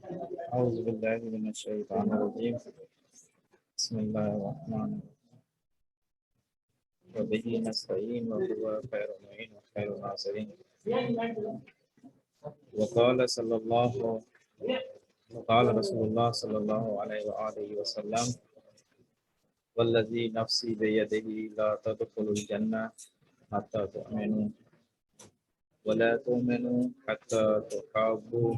أعوذ بالله من الشيطان الرجيم. بسم الله الرحمن الرحيم. وبه نستعين وهو خير المعين وخير الناصرين. وقال رسول الله صلى الله عليه وآله وسلم والذي نفسي بيده لا تدخلوا الجنة حتى تؤمنوا ولا تؤمنوا حتى تحابوا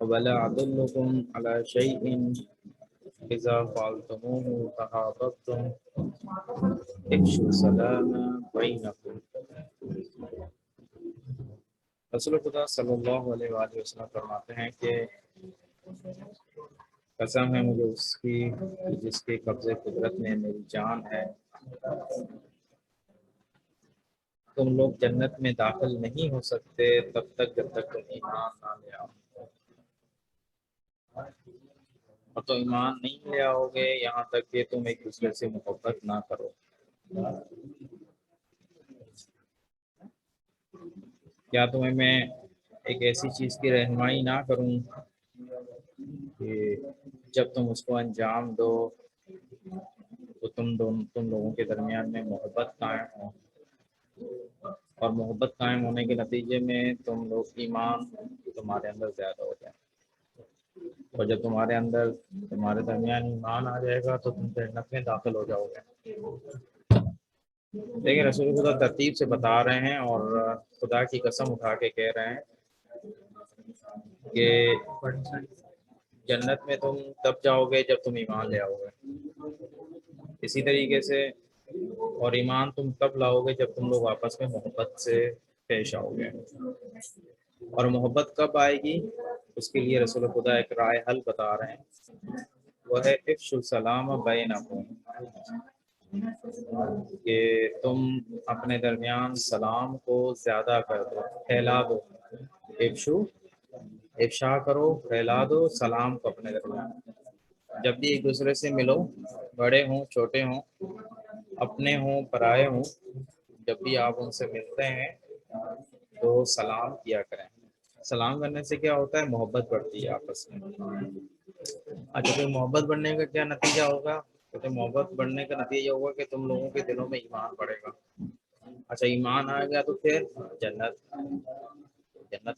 ولا أدلكم على شيء إذا فعلتموه تحاببتم افشوا السلام بينكم. رسول خدا صلی اللہ علیہ وآلہ وسلم فرماتے ہیں کہ قسم ہے مجھے اس کی جس کے قبضے قدرت میں میری جان ہے، تم لوگ جنت میں داخل نہیں ہو سکتے تب تک جب تک تم ایمان نہ لے آؤ، اور تو ایمان نہیں لے آؤ گے یہاں تک کہ تم ایک دوسرے سے محبت نہ کرو۔ کیا تمہیں میں ایک ایسی چیز کی رہنمائی نہ کروں کہ جب تم اس کو انجام دو تو تم لوگوں کے درمیان میں محبت قائم ہو، اور محبت قائم ہونے کے نتیجے میں تم لوگ ایمان تمہارے اندر زیادہ ہو جائے، اور جب تمہارے درمیان ایمان آ جائے گا تو تم جنت میں داخل ہو جاؤ گے۔ لیکن رسول خدا ترتیب سے بتا رہے ہیں اور خدا کی قسم اٹھا کے کہہ رہے ہیں کہ جنت میں تم تب جاؤ گے جب تم ایمان لے آؤ گے، اسی طریقے سے اور ایمان تم تب لاؤ گے جب تم لوگ آپس میں محبت سے پیش آؤ گے۔ اور محبت کب آئے گی اس کے لیے رسول خدا ایک رائے حل بتا رہے ہیں، وہ ہے افش السلام بینکم، کہ تم اپنے درمیان سلام کو زیادہ کر دو، پھیلا دو، افشا کرو، پھیلا دو سلام کو اپنے درمیان۔ جب بھی ایک دوسرے سے ملو، بڑے ہوں چھوٹے ہوں، اپنے ہوں پرائے ہوں، جب بھی آپ ان سے ملتے ہیں تو سلام کیا کریں۔ سلام کرنے سے کیا ہوتا ہے؟ محبت بڑھتی ہے آپس میں۔ اچھا، تو محبت بڑھنے کا کیا نتیجہ ہوگا؟ تو محبت بڑھنے کا نتیجہ ہوگا کہ تم لوگوں کے دلوں میں ایمان بڑھے گا۔ اچھا، ایمان آ گیا تو پھر جنت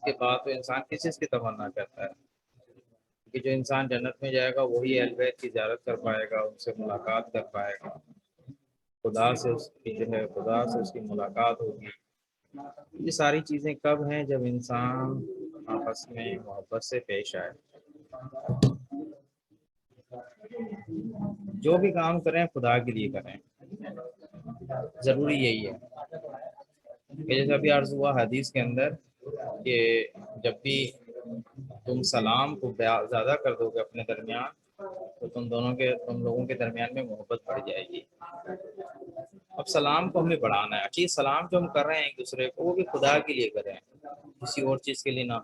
کے بعد تو انسان کس چیز کی تمنا کرتا ہے؟ کہ جو انسان جنت میں جائے گا وہی اہل بیت کی زیارت کر پائے گا، ان سے ملاقات کر پائے گا، خدا سے اس کی ملاقات ہوگی۔ یہ ساری چیزیں کب ہیں؟ جب انسان آپس میں محبت سے پیش آئے۔ جو بھی کام کریں خدا کے لیے کریں، ضروری یہی ہے کہ جیسے ابھی عرض ہوا حدیث کے اندر کہ جب بھی تم سلام کو زیادہ کر دو گے اپنے درمیان تو تم لوگوں کے درمیان میں محبت بڑھ جائے گی۔ اب سلام کو ہمیں بڑھانا ہے، اچھی سلام جو ہم کر رہے ہیں ایک دوسرے کو وہ بھی خدا کے لیے کریں، کسی اور چیز کے لیے نہ۔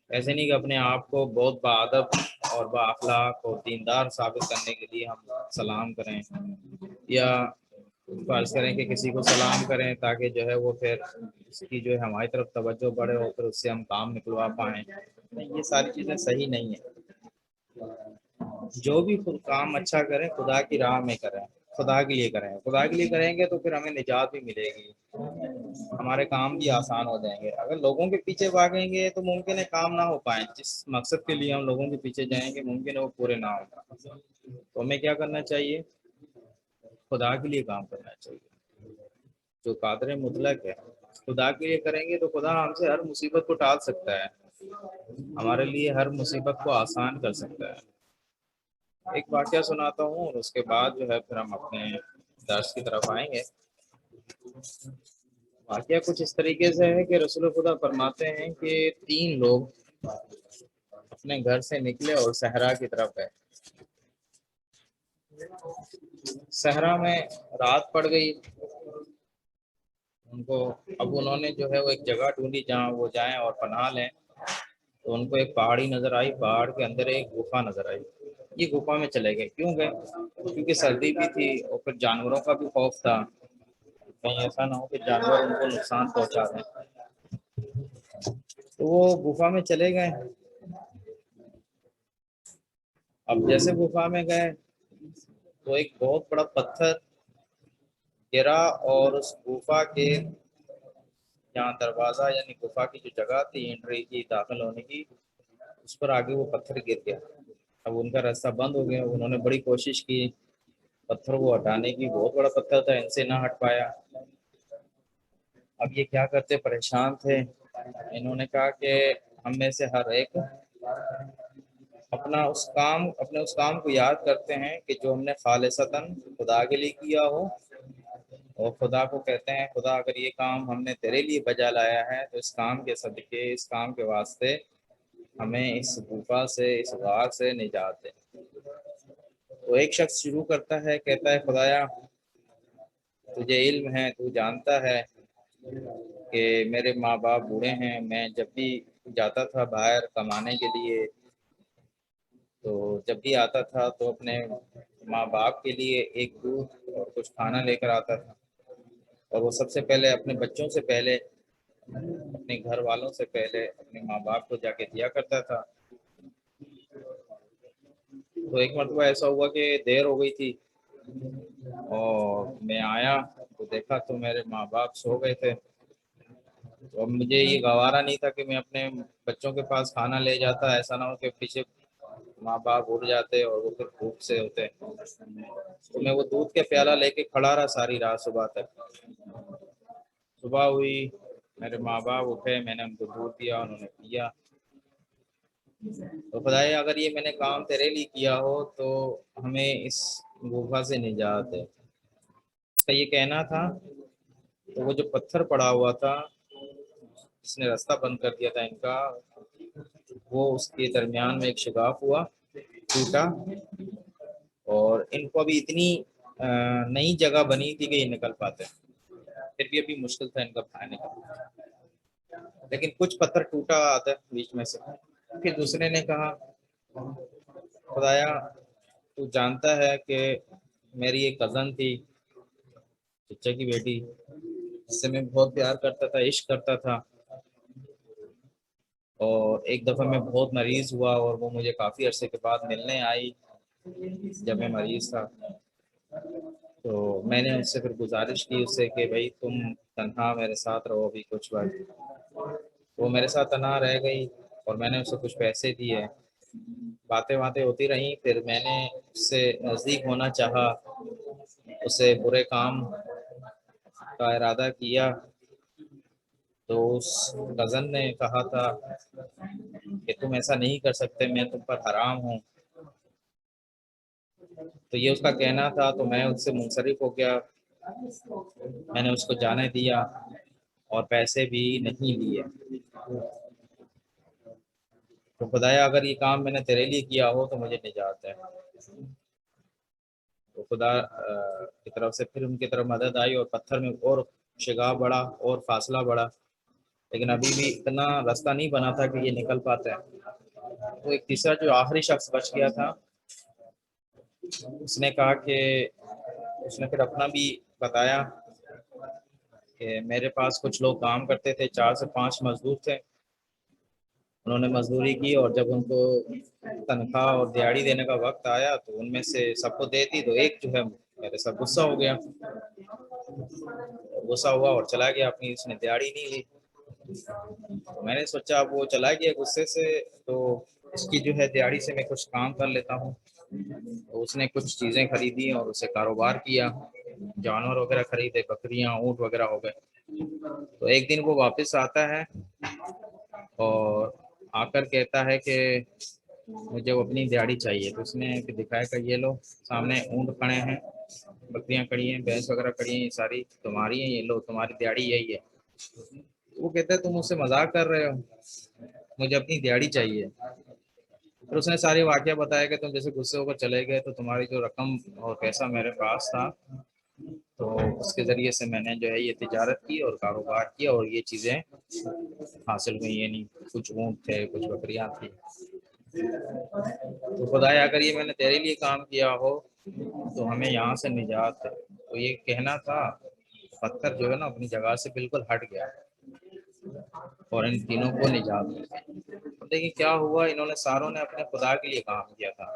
ایسے نہیں کہ اپنے آپ کو بہت باادب اور با اخلاق اور دیندار ثابت کرنے کے لیے ہم سلام کریں، یا فرض کریں کہ کسی کو سلام کریں تاکہ جو ہے وہ پھر اس کی جو ہے ہماری طرف توجہ بڑھے اور پھر اس سے ہم کام نکلوا پائیں۔ یہ ساری چیزیں صحیح نہیں ہیں۔ جو بھی کام اچھا کریں خدا کی راہ میں کریں، خدا کے لیے کریں۔ خدا کے لیے کریں گے تو پھر ہمیں نجات بھی ملے گی، ہمارے کام بھی آسان ہو جائیں گے۔ اگر لوگوں کے پیچھے بھاگیں گے تو ممکن ہے کام نہ ہو پائیں، جس مقصد کے لیے ہم لوگوں کے پیچھے جائیں گے ممکن ہے وہ پورے نہ ہو۔ تو ہمیں کیا کرنا چاہیے؟ خدا کے لیے کام کرنا چاہیے، جو قادر مطلق ہے۔ خدا کے لیے کریں گے تو خدا ہم سے ہر مصیبت کو ٹال سکتا ہے، ہمارے لیے ہر مصیبت کو آسان کر سکتا ہے۔ ایک واقعہ سناتا ہوں اور اس کے بعد جو ہے پھر ہم اپنے درس کی طرف آئیں گے۔ واقعہ کچھ اس طریقے سے ہے کہ رسول خدا فرماتے ہیں کہ 3 لوگ اپنے گھر سے نکلے اور صحرا کی طرف گئے۔ صحرا میں رات پڑ گئی ان کو، اب انہوں نے جو ہے وہ ایک جگہ ڈھونڈی جہاں وہ جائیں اور پناہ لیں۔ تو ان کو ایک پہاڑی نظر آئی، پہاڑ کے اندر ایک گفا نظر آئی۔ یہ گفا میں چلے گئے۔ کیوں گئے؟ کیونکہ سردی بھی تھی اور پھر جانوروں کا بھی خوف تھا، کہیں ایسا نہ ہو کہ جانور ان کو نقصان پہنچا دیں۔ تو وہ گفا میں چلے گئے. اب جیسے گفا میں گئے تو ایک بہت بڑا پتھر گرا اور اس گفا کے جہاں دروازہ یعنی گفا کی جو جگہ تھی انٹری کی داخل ہونے کی اس پر آگے وہ پتھر گر گیا. اب ان کا راستہ بند ہو گیا. انہوں نے بڑی کوشش کی پتھر کو ہٹانے کی. بہت بڑا پتھر تھا, ان سے نہ ہٹ پایا. اب یہ کیا کرتے, پریشان تھے. انہوں نے کہا کہ ہم میں سے ہر ایک اپنے اس کام کو یاد کرتے ہیں کہ جو ہم نے خالصتاً خدا کے لیے کیا ہو, اور خدا کو کہتے ہیں خدا اگر یہ کام ہم نے تیرے لیے بجا لایا ہے تو اس کام کے صدقے, اس کام کے واسطے ہمیں اس گفا سے, اس غار سے نجات دے. تو ایک شخص شروع کرتا ہے, کہتا ہے خدایا تجھے علم ہے, تو جانتا ہے کہ میرے ماں باپ بوڑھے ہیں. میں جب بھی جاتا تھا باہر کمانے کے لیے تو جب بھی آتا تھا تو اپنے ماں باپ کے لیے ایک دودھ اور کچھ کھانا لے کر آتا تھا, اور وہ سب سے پہلے اپنے بچوں سے پہلے, اپنے گھر والوں سے پہلے اپنے ماں باپ کو جا کے دیا کرتا تھا. تو ایک مرتبہ ایسا ہوا کہ دیر ہو گئی تھی اور میں آیا تو دیکھا تو میرے ماں باپ سو گئے تھے. تو اب مجھے یہ گوارا نہیں تھا کہ میں اپنے بچوں کے پاس کھانا لے جاتا, ایسا نہ ہو کہ پیچھے ماں باپ اٹھ جاتے اور وہ پھر بھوک سے ہوتے. تو میں وہ دودھ کے پیالہ لے کے کھڑا رہا ساری رات صبح تک. صبح ہوئی, میرے ماں باپ اٹھے, میں نے ان کو دودھ دیا, انہوں نے پیا. تو خدایا اگر یہ میں نے کام تیرے لیے کیا ہو تو ہمیں اس گفا سے نجات ہے. اس کا یہ کہنا تھا. تو وہ جو پتھر پڑا ہوا تھا جس نے راستہ بند کر دیا تھا ان کا, وہ اس کے درمیان میں ایک شگاف ہوا, ٹوٹا, اور ان کو ابھی اتنی نئی جگہ بنی تھی کہ یہ نکل پاتے. پھر بھی ابھی مشکل تھا ان کا باہر نکلنا, لیکن کچھ پتھر ٹوٹا آتا بیچ میں سے. پھر دوسرے نے کہا خدایا تو جانتا ہے کہ میری ایک کزن تھی, چچا کی بیٹی, جس سے میں بہت پیار کرتا تھا, عشق کرتا تھا, اور ایک دفعہ میں بہت مریض ہوا اور وہ مجھے کافی عرصے کے بعد ملنے آئی جب میں مریض تھا. تو میں نے اس سے پھر گزارش کی اس سے کہ بھائی تم تنہا میرے ساتھ رہو ابھی کچھ وقت. وہ میرے ساتھ تنہا رہ گئی اور میں نے اسے کچھ پیسے دیے. باتیں ہوتی رہیں. پھر میں نے اس سے نزدیک ہونا چاہا, اسے برے کام کا ارادہ کیا. تو اس کزن نے کہا تھا کہ تم ایسا نہیں کر سکتے, میں تم پر حرام ہوں. تو یہ اس کا کہنا تھا. تو میں اس سے منصرف ہو گیا, میں نے اس کو جانے دیا اور پیسے بھی نہیں دیے. تو خدایا اگر یہ کام میں نے تیرے لیے کیا ہو تو مجھے نجات ہے. تو خدا کی طرف سے پھر ان کی طرف مدد آئی اور پتھر میں اور شگاف بڑھا اور فاصلہ بڑھا, لیکن ابھی بھی اتنا راستہ نہیں بنا تھا کہ یہ نکل پاتا ہے. تو ایک تیسرا جو آخری شخص بچ گیا تھا, اس نے کہا کہ اس نے پھر اپنا بھی بتایا کہ میرے پاس کچھ لوگ کام کرتے تھے, 4 سے 5 مزدور تھے. انہوں نے مزدوری کی اور جب ان کو تنخواہ اور دیہاڑی دینے کا وقت آیا تو ان میں سے سب کو دیتی, تو ایک جو ہے میرے ساتھ غصہ ہو گیا, غصہ ہوا اور چلا گیا, اپنی اس نے دیہاڑی نہیں لی. تو میں نے سوچا اب وہ چلا گیا غصے سے, تو اس کی جو ہے دیہاڑی سے میں کچھ کام کر لیتا ہوں. تو اس نے کچھ چیزیں خریدی اور اسے کاروبار کیا, جانور وغیرہ خریدے, بکریاں, اونٹ وغیرہ ہو گئے. تو ایک دن وہ واپس آتا ہے اور آ کر کہتا ہے کہ مجھے وہ اپنی دیہاڑی چاہیے. تو اس نے دکھایا کہ یہ لو سامنے اونٹ کھڑے ہیں, بکریاں کھڑی ہیں, بھینس وغیرہ کھڑی ہیں, یہ ساری تمہاری ہیں, یہ لو تمہاری دیہاڑی یہی ہے. وہ کہتا ہے تم مجھ سے مذاق کر رہے ہو, مجھے اپنی دیہاڑی چاہیے. پھر اس نے سارے واقعہ بتایا کہ تم جیسے غصے ہو کر چلے گئے تو تمہاری جو رقم اور پیسہ میرے پاس تھا تو اس کے ذریعے سے میں نے جو ہے یہ تجارت کی اور کاروبار کیا اور یہ چیزیں حاصل ہوئی. یہ نہیں کچھ اونٹ تھے, کچھ بکریاں تھیں. تو خدایا اگر یہ میں نے تیرے لیے کام کیا ہو تو ہمیں یہاں سے نجات ہے. تو یہ کہنا تھا, پتھر جو ہے نا اپنی جگہ سے بالکل ہٹ گیا. اور ان تینوں کو نجات ملتی ہے۔ اب دیکھیں کیا ہوا، انہوں نے ساروں نے اپنے خدا کے لیے کام کیا تھا،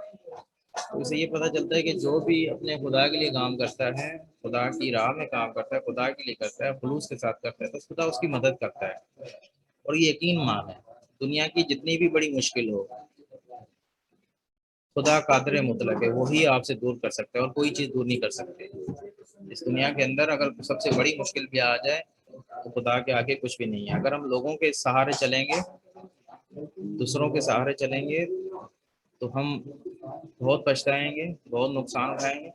تو اسے یہ پتہ چلتا ہے کہ جو بھی اپنے خدا کے لیے کام کرتا ہے، خدا کی راہ میں کام کرتا ہے، خدا کے لیے کرتا ہے، خلوص کے ساتھ کرتا ہے، تو خدا اس کی مدد کرتا ہے۔ اور یہ یقین مان ہے، دنیا کی جتنی بھی بڑی مشکل ہو، خدا قادر مطلق ہے، وہی آپ سے دور کر سکتا ہے اور کوئی چیز دور نہیں کر سکتے۔ اس دنیا کے اندر اگر سب سے بڑی مشکل بھی آ جائے تو خدا کے آگے کچھ بھی نہیں ہے۔ اگر ہم لوگوں کے سہارے چلیں گے، دوسروں کے سہارے چلیں گے، تو ہم بہت پچھتائیں گے، بہت نقصان اٹھائیں گے۔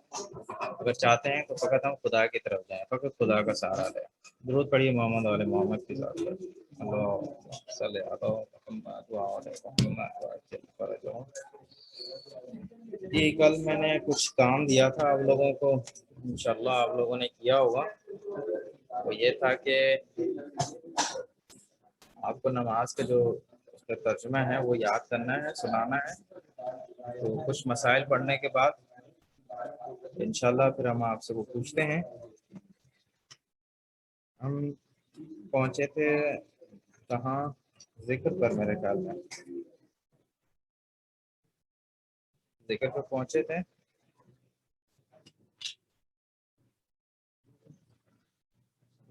اگر چاہتے ہیں تو فقط ہم خدا کی طرف جائیں، فقط خدا کا سہارا لیں۔ درود پڑھیے محمد والے محمد کی ذات پر۔ اللہ صلی علی محمد وعلی محمد۔ جی کل میں نے کچھ کام دیا تھا آپ لوگوں کو، انشاءاللہ آپ لوگوں نے کیا ہوگا۔ وہ یہ تھا کہ آپ کو نماز کا جو اس کا ترجمہ ہے وہ یاد کرنا ہے، سنانا ہے۔ تو کچھ مسائل پڑھنے کے بعد انشاءاللہ پھر ہم آپ سے وہ پوچھتے ہیں۔ ہم پہنچے تھے کہاں، ذکر پر میرے خیال میں، ذکر پر پہنچے تھے۔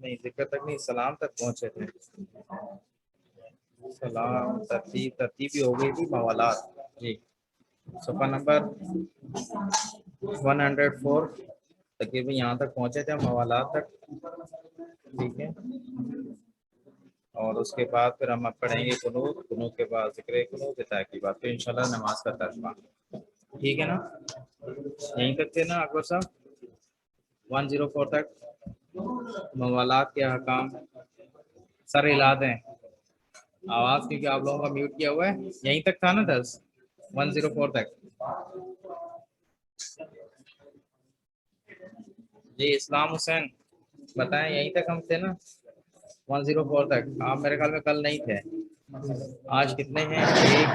نہیں ذکر تک نہیں، سلام تک پہنچے تھے۔ سلام ترتیب بھی ہو گئی تھی، موالات۔ جی صفحہ نمبر 104 تقریباً یہاں تک پہنچے تھے، موالات تک، ٹھیک ہے۔ اور اس کے بعد پھر ہم اب پڑھیں گے قنوت، قنوت کے بعد ذکر قنوت کی بات، پھر انشاءاللہ نماز کا ترجمہ، ٹھیک ہے نا؟ یہیں تک تھے نا اکبر صاحب، 104 تک موالات کے احکام۔ سر ہلا دیں آواز، کیونکہ آپ لوگوں کا میوٹ کیا ہوا ہے۔ یہیں تک تھا نا 104 تک؟ جی اسلام حسین بتائیں، یہیں تک ہم تھے نا 104 تک؟ آپ میرے خیال میں کل نہیں تھے۔ آج کتنے ہیں؟ 1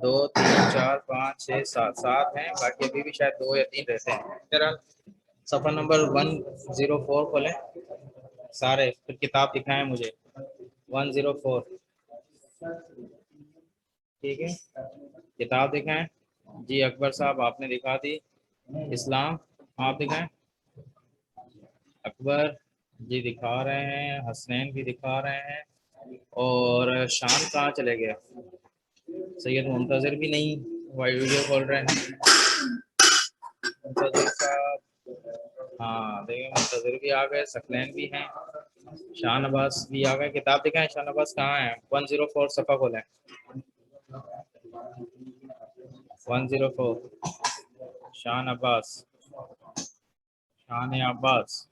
2 3 4 5 6 7 ہیں، باقی ابھی بھی شاید 2 یا 3 رہتے ہیں۔ بہرحال صفحہ نمبر 104 کھولیں سارے، پھر کتاب دکھائیں مجھے 104، ٹھیک ہے؟ کتاب دکھائیں۔ جی اکبر صاحب آپ نے دکھا دی۔ اسلام آپ دکھائیں۔ اکبر جی دکھا رہے ہیں، حسنین بھی دکھا رہے ہیں، اور شام کہاں چلے گئے؟ سید منتظر بھی نہیں، ویڈیو کھول رہے ہیں۔ منتظر صاحب، ہاں دیکھیں منتظر بھی آ گئے، ثقلین بھی ہیں، شاہ نواز بھی آ گئے۔ کتاب دکھائیں، شاہ نواز کہاں ہیں؟ 104 صفحہ کھولیں، 104 شان عباس، شان عباس۔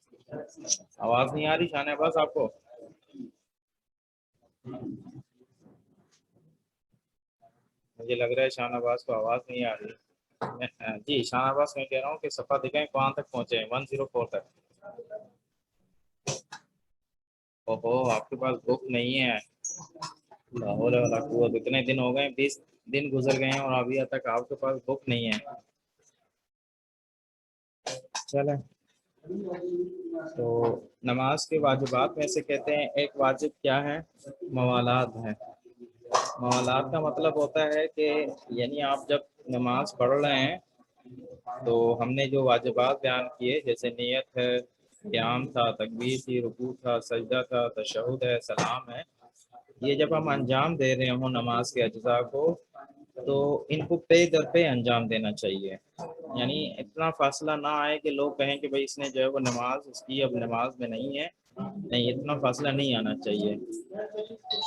آواز نہیں آ رہی شان عباس آپ کو؟ مجھے لگ رہا ہے شان عباس کو آواز نہیں آ رہی۔ جی شان عباس میں کہہ رہا ہوں کہ صفحہ دکھائیں کہاں تک پہنچے ہیں، 104 تک۔ اوہو آپ کے پاس بک نہیں ہے، لا حول ولا قوت، اتنے دن ہو گئے، 20 دن گزر گئے ہیں اور ابھی تک آپ کے پاس بک نہیں ہے۔ چلیں، تو نماز کے واجبات میں سے کہتے ہیں ایک واجب کیا ہے؟ موالات ہے۔ موالات کا مطلب ہوتا ہے کہ یعنی آپ جب نماز پڑھ رہے ہیں تو ہم نے جو واجبات بیان کیے، جیسے نیت ہے، قیام تھا، تکبیر تھی، رکوع تھا، سجدہ تھا، تشہد ہے، سلام ہے، یہ جب ہم انجام دے رہے ہوں نماز کے اجزاء کو، تو ان کو پے در پہ انجام دینا چاہیے۔ یعنی اتنا فاصلہ نہ آئے کہ لوگ کہیں کہ بھائی اس نے جو ہے وہ نماز اس کی اب نماز میں نہیں ہے، نہیں اتنا فاصلہ نہیں آنا چاہیے۔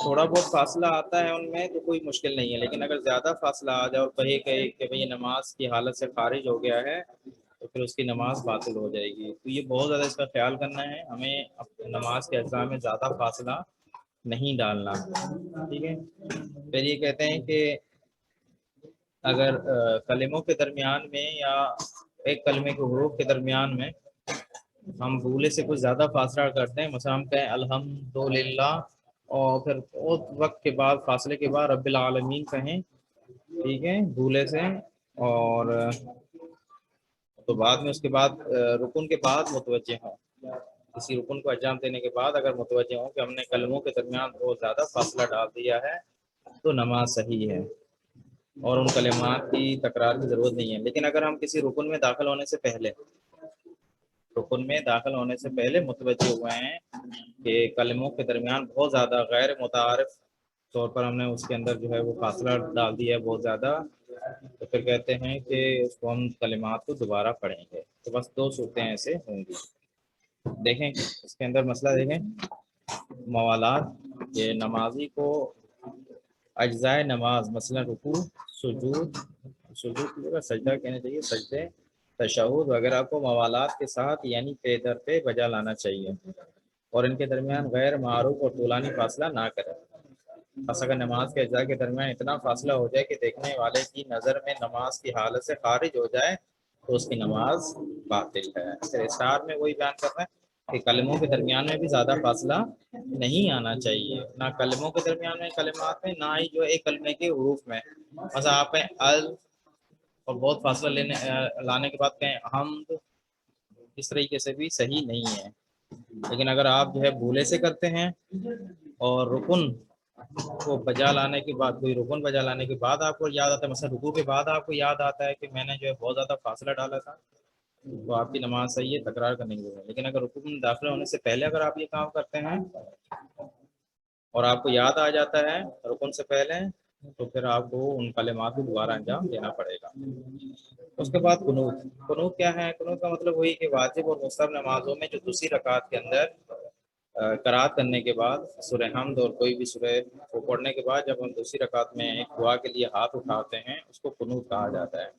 تھوڑا بہت فاصلہ آتا ہے ان میں تو کوئی مشکل نہیں ہے، لیکن اگر زیادہ فاصلہ آ جائے اور کہے کہ بھائی نماز کی حالت سے خارج ہو گیا ہے تو پھر اس کی نماز باطل ہو جائے گی۔ تو یہ بہت زیادہ اس کا خیال کرنا ہے ہمیں، نماز کے اجزاء میں زیادہ فاصلہ نہیں ڈالنا، ٹھیک ہے؟ پھر یہ کہتے ہیں کہ اگر کلموں کے درمیان میں یا ایک کلمے کے حروف کے درمیان میں ہم بھولے سے کچھ زیادہ فاصلہ کرتے ہیں، مثلا ہم کہیں الحمدللہ اور پھر اس وقت کے بعد فاصلے کے بعد رب العالمین کہیں، ٹھیک ہے، بھولے سے، اور تو بعد میں اس کے بعد رکن کے بعد متوجہ ہوں، کسی رکن کو انجام دینے کے بعد اگر متوجہ ہوں کہ ہم نے کلموں کے درمیان بہت زیادہ فاصلہ ڈال دیا ہے تو نماز صحیح ہے اور ان کلمات کی تکرار کی ضرورت نہیں ہے. لیکن اگر ہم کسی رکن میں داخل ہونے سے پہلے متوجہ ہوئے ہیں کہ کلموں کے درمیان بہت زیادہ غیر متعارف طور پر ہم نے اس کے اندر جو ہے وہ فاصلہ ڈال دیا ہے بہت زیادہ، تو پھر کہتے ہیں کہ اس کو ہم کلمات کو دوبارہ پڑھیں گے. تو بس 2 صورتیں ایسے ہوں گی. دیکھیں اس کے اندر مسئلہ دیکھیں موالات. یہ نمازی کو اجزائے نماز مثلا رکوع، سجود کی جگہ سجدہ کہنا چاہیے، سجدے، تشہد وغیرہ کو موالات کے ساتھ یعنی پے در پہ بجا لانا چاہیے اور ان کے درمیان غیر معروف اور طولانی فاصلہ نہ کرے. بس اگر نماز کے اجزاء کے درمیان اتنا فاصلہ ہو جائے کہ دیکھنے والے کی نظر میں نماز کی حالت سے خارج ہو جائے تو اس کی نماز باطل ہے. پھر اشعار میں وہی بیان کرتا ہے کہ کلموں کے درمیان میں بھی زیادہ فاصلہ نہیں آنا چاہیے، نہ کلموں کے درمیان میں کلمات میں، نہ ہی جو ایک کلمے کے حروف میں. مثلا آپ اور بہت فاصلہ لانے کے بعد کہیں حمد، اس طریقے سے بھی صحیح نہیں ہے. لیکن اگر آپ جو ہے بھولے سے کرتے ہیں اور رکن کو بجا لانے کے بعد، کوئی رکن بجا لانے کے بعد آپ کو یاد آتا ہے، مثلا رکوع کے بعد آپ کو یاد آتا ہے کہ میں نے جو ہے بہت زیادہ فاصلہ ڈالا تھا، تو آپ کی نماز صحیح ہے، تکرار کرنے کی ضرورت ہے. لیکن اگر رکوع میں داخل ہونے سے پہلے اگر آپ یہ کام کرتے ہیں اور آپ کو یاد آ جاتا ہے رکن سے پہلے، تو پھر آپ کو ان کلمات کو دوبارہ انجام دینا پڑے گا. اس کے بعد قنوت کیا ہے؟ قنوت کا مطلب وہی کہ واجب اور مستحب نمازوں میں جو دوسری رکعت کے اندر قرات کرنے کے بعد سورہ حمد اور کوئی بھی سورہ کو پڑھنے کے بعد جب ہم دوسری رکعت میں ایک دعا کے لیے ہاتھ اٹھاتے ہیں اس کو قنوت کہا جاتا ہے.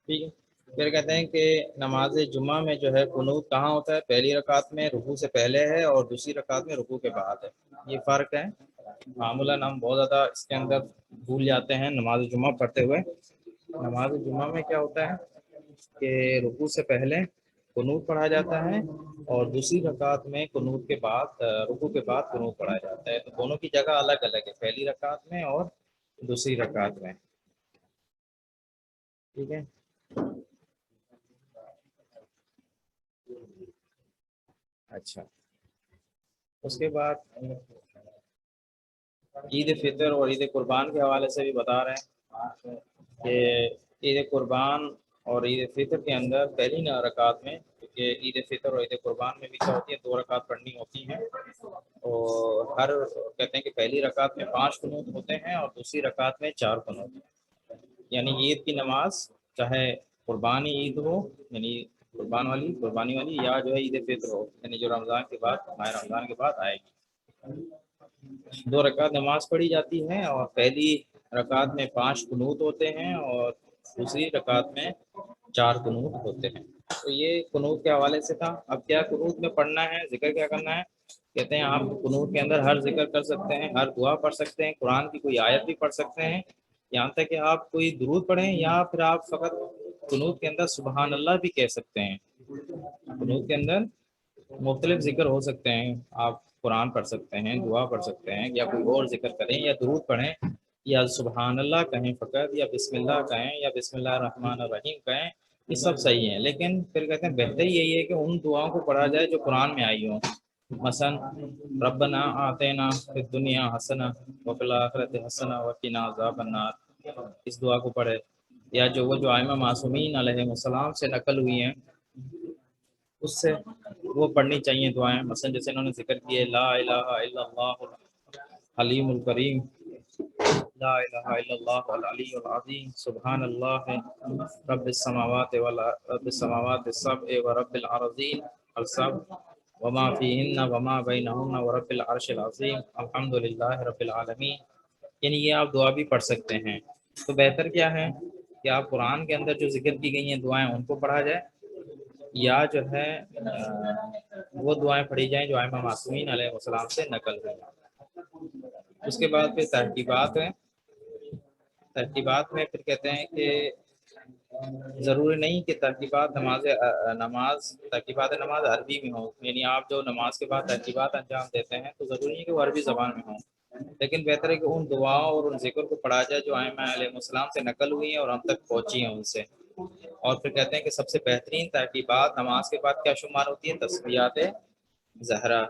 ٹھیک ہے. پھر کہتے ہیں کہ نماز جمعہ میں جو ہے قنوت کہاں ہوتا ہے؟ پہلی رکعت میں رکوع سے پہلے ہے اور دوسری رکعت میں رکوع کے بعد ہے. یہ فرق ہے. معمولاً ہم بہت زیادہ اس کے اندر بھول جاتے ہیں نماز جمعہ پڑھتے ہوئے. نماز جمعہ میں کیا ہوتا ہے کہ رکوع سے پہلے قنوت پڑھا جاتا ہے اور دوسری رکعت میں قنوت کے بعد، رکوع کے بعد قنوت پڑھا جاتا ہے. تو دونوں کی جگہ الگ الگ ہے، پہلی رکعت میں اور دوسری رکعت میں. ٹھیک ہے. اچھا، اس کے بعد عید فطر اور عید قربان کے حوالے سے بھی بتا رہے ہیں کہ عید قربان اور عید فطر کے اندر پہلی رکعت میں، کیونکہ عید فطر اور عید قربان میں بھی کیا ہوتی ہے 2 رکعت پڑھنی ہوتی ہیں، اور کہتے ہیں کہ پہلی رکعت میں 5 قنوت ہوتے ہیں اور دوسری رکعت میں 4 قنوت. یعنی عید کی نماز چاہے قربانی عید ہو، یعنی قربانی والی، یا جو ہے عید فطر ہو، یعنی جو رمضان کے بعد، ماہ رمضان کے بعد آئے گی، 2 رکعت نماز پڑھی جاتی ہے اور پہلی رکعت میں 5 قنوت ہوتے ہیں اور دوسری رکعت میں 4 قنوت ہوتے ہیں. تو یہ قنوت کے حوالے سے تھا. اب کیا قنوت میں پڑھنا ہے، ذکر کیا کرنا ہے؟ کہتے ہیں آپ قنوت کے اندر ہر ذکر کر سکتے ہیں، ہر دعا پڑھ سکتے ہیں، قرآن کی کوئی آیت بھی پڑھ سکتے ہیں، یہاں تک کہ آپ کوئی درود پڑھیں، یا پھر آپ فقط قنوت کے اندر سبحان اللہ بھی کہہ سکتے ہیں. قنوت کے اندر مختلف ذکر ہو سکتے ہیں، آپ قرآن پڑھ سکتے ہیں، دعا پڑھ سکتے ہیں، یا کوئی اور ذکر کریں، یا درود پڑھیں، یا سبحان اللہ کہیں فقط، یا بسم اللہ کہیں، یا بسم اللہ الرحمن الرحیم کہیں. یہ سب صحیح ہیں، لیکن پھر کہتے ہیں بہتر یہی ہے کہ ان دعاؤں کو پڑھا جائے جو قرآن میں آئی ہوں. مثلا ربنا آتینا فی الدنیا حسنہ وفی الآخرۃ حسنہ وقنا عذاب النار، اس دعا کو پڑھے. یا جو ائمہ معصومین علیہ السلام سے نقل ہوئی ہیں اس سے وہ پڑھنی چاہیے دعائیں. مثلا جیسے انہوں نے ذکر کیے لا الہ الا اللہ حلیم الکریم، لا الہ الا اللہ العلی العظیم، سبحان اللہ رب السماوات السبع ورب الارضین السبع وما فیہن وما بینہن ورب العرش العظیم الحمد للہ رب العالمین. یعنی یہ آپ دعا بھی پڑھ سکتے ہیں. تو بہتر کیا ہے کہ آپ قرآن کے اندر جو ذکر کی گئی ہیں دعائیں ان کو پڑھا جائے، یا جو ہے وہ دعائیں پڑھی جائیں جو ائمہ معصومین علیہ السلام سے نقل ہوئی. اس کے بعد پھر ترتیبات ہیں. ترتیبات میں پھر کہتے ہیں کہ ضروری نہیں کہ ترتیبات نماز عربی میں ہوں، یعنی آپ جو نماز کے بعد ترتیبات انجام دیتے ہیں تو ضروری نہیں کہ وہ عربی زبان میں ہوں، لیکن بہتر ہے کہ ان دعاؤں اور ان ذکر کو پڑھا جائے جو ائمہ علیہ السلام سے نقل ہوئی ہیں اور ہم تک پہنچی ہیں ان سے. اور پھر کہتے ہیں کہ سب سے بہترین ترکیبات نماز کے بعد کیا شمار ہوتی ہے؟ تسبیحات زہرا.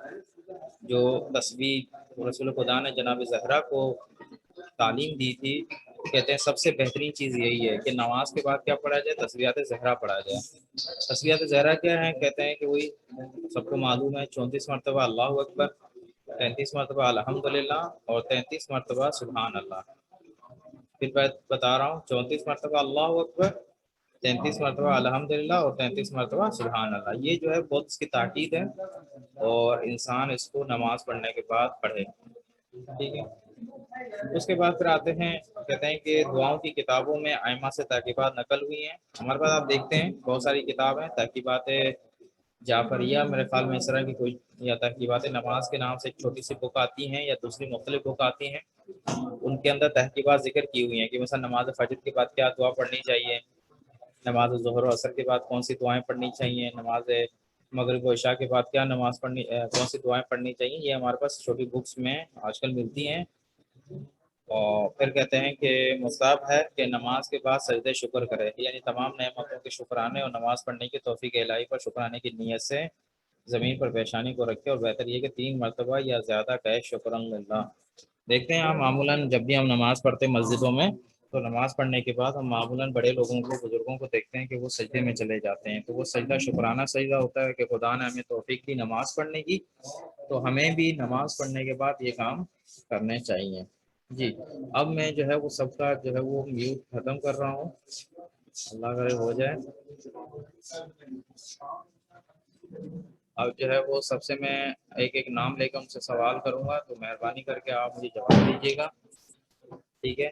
جو تسبیح رسول خدا نے جناب زہرا کو تعلیم دی تھی، کہتے ہیں سب سے بہترین چیز یہی ہے کہ نماز کے بعد کیا پڑھا جائے؟ تسبیحات زہرا پڑھا جائے. تسبیحات زہرا کیا ہے؟ کہتے ہیں کہ وہی سب کو معلوم ہے، 34 مرتبہ اللہ اکبر، 33 مرتبہ الحمدللہ اور 33 مرتبہ سبحان اللہ. پھر بتا رہا ہوں، 34 مرتبہ اللہ اکبر، 33 مرتبہ الحمدللہ اور 33 مرتبہ سبحان اللہ. یہ جو ہے بہت اس کی تاکید ہے، اور انسان اس کو نماز پڑھنے کے بعد پڑھے. ٹھیک ہے. اس کے بعد پھر آتے ہیں، کہتے ہیں کہ دعاؤں کی کتابوں میں ائمہ سے ترکیبات نقل ہوئی ہیں. ہمارے پاس آپ دیکھتے ہیں بہت ساری کتابیں، ترکیبات جعفریہ میرے خیال میں اس طرح کی کوئی، یا ترکیبات نماز کے نام سے ایک چھوٹی سی بک آتی ہیں، یا دوسری مختلف بک آتی ہیں. ان کے اندر تحقیقات ذکر کی ہوئی ہیں کہ مثلا نماز فجر کے بعد کیا دعا پڑھنی چاہیے، نماز ظہر و عصر کے بعد کون سی دعائیں پڑھنی چاہیے، نماز مغرب و عشاء کے بعد کیا نماز پڑھنی، کون سی دعائیں پڑھنی چاہیے. یہ ہمارے پاس چھوٹی بکس میں آج کل ملتی ہیں. اور پھر کہتے ہیں کہ مستحب ہے کہ نماز کے بعد سجدہ شکر کرے، یعنی تمام نعمتوں کے شکرانے اور نماز پڑھنے کی توفیق الہی پر شکرانے کی نیت سے زمین پر پیشانی کو رکھے، اور بہتر یہ کہ 3 مرتبہ یا زیادہ کہے شکر اللہ. دیکھتے ہیں آپ معمولاً جب بھی ہم نماز پڑھتے ہیں مسجدوں میں، تو نماز پڑھنے کے بعد ہم معمولاً بڑے لوگوں کو، بزرگوں کو دیکھتے ہیں کہ وہ سجدے میں چلے جاتے ہیں. تو وہ سجدہ شکرانہ سجدہ ہوتا ہے کہ خدا نے ہمیں توفیق دی نماز پڑھنے کی، تو ہمیں بھی نماز پڑھنے کے بعد یہ کام کرنے چاہیے. جی اب میں جو ہے وہ سب کا جو ہے وہ میوٹ ختم کر رہا ہوں، اللہ کرے ہو جائے. اب جو ہے وہ سب سے میں ایک ایک نام لے کر ان سے سوال کروں گا، تو مہربانی کر کے آپ مجھے جواب دیجیے گا. ٹھیک ہے.